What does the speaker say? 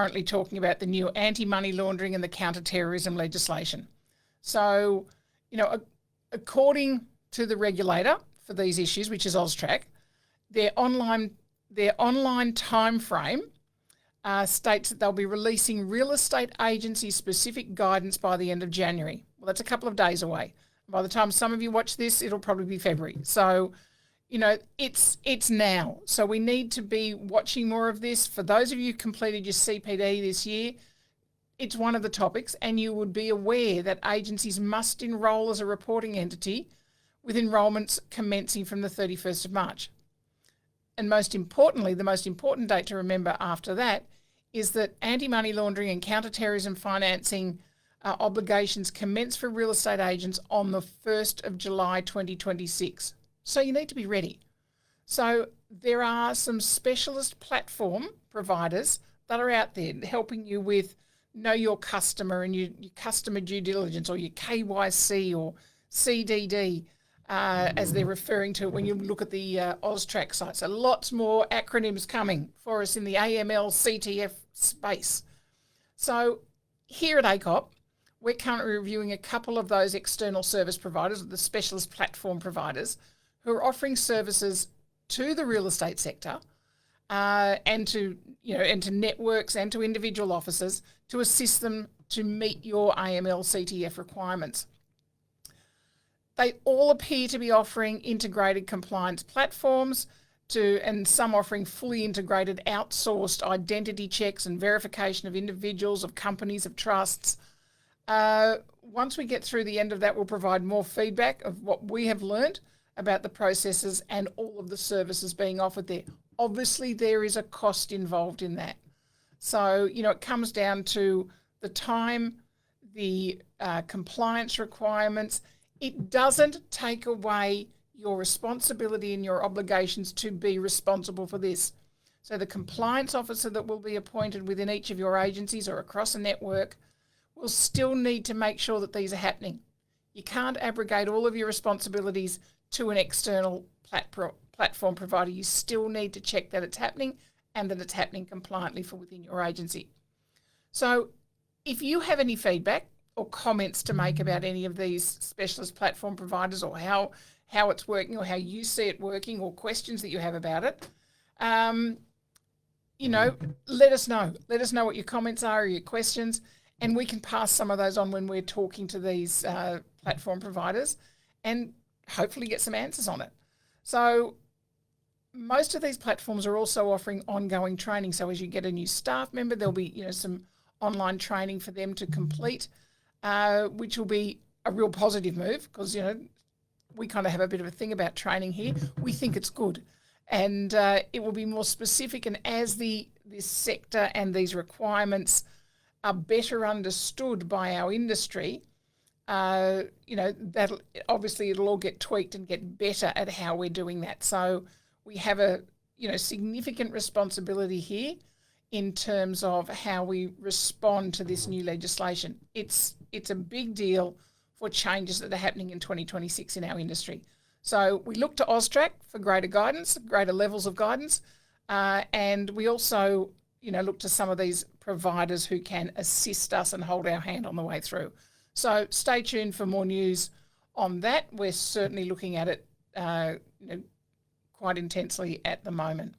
currently talking about the new anti-money laundering and the counter-terrorism legislation. So, according to the regulator for these issues, which is AUSTRAC, their online time frame states that they'll be releasing real estate agency-specific guidance by the end of January. Well, that's a couple of days away. By the time some of you watch this, it'll probably be February. So, it's now. So we need to be watching more of this. For those of you who completed your CPD this year, it's one of the topics, and you would be aware that agencies must enrol as a reporting entity with enrolments commencing from the 31st of March. And most importantly, the most important date to remember after that is that anti-money laundering and counter-terrorism financing obligations commence for real estate agents on the 1st of July 2026. So you need to be ready. So there are some specialist platform providers that are out there helping you with know your customer and your customer due diligence, or your KYC or CDD, as they're referring to it when you look at the AUSTRAC site. So lots more acronyms coming for us in the AML, CTF space. So here at ACOP, we're currently reviewing a couple of those external service providers, the specialist platform providers, who are offering services to the real estate sector and to networks and to individual offices to assist them to meet your AML CTF requirements. They all appear to be offering integrated compliance platforms and some offering fully integrated outsourced identity checks and verification of individuals, of companies, of trusts. Once we get through the end of that, we'll provide more feedback of what we have learned about the processes and all of the services being offered there. Obviously, there is a cost involved in that. So, it comes down to the time, the compliance requirements. It doesn't take away your responsibility and your obligations to be responsible for this. So the compliance officer that will be appointed within each of your agencies or across a network will still need to make sure that these are happening. You can't abrogate all of your responsibilities to an external platform provider. You still need to check that it's happening and that it's happening compliantly for within your agency. So if you have any feedback or comments to make about any of these specialist platform providers, or how it's working, or how you see it working, or questions that you have about it, let us know. Let us know what your comments are or your questions, and we can pass some of those on when we're talking to these platform providers and hopefully get some answers on it. So most of these platforms are also offering ongoing training. So as you get a new staff member, there'll be some online training for them to complete, which will be a real positive move, because we kind of have a bit of a thing about training here. We think it's good, and it will be more specific. And as this sector and these requirements are better understood by our industry, that'll obviously it'll all get tweaked and get better at how we're doing that. So we have a significant responsibility here in terms of how we respond to this new legislation. It's a big deal for changes that are happening in 2026 in our industry. So we look to AUSTRAC for greater guidance, greater levels of guidance, and we also look to some of these providers who can assist us and hold our hand on the way through. So stay tuned for more news on that. We're certainly looking at it quite intensely at the moment.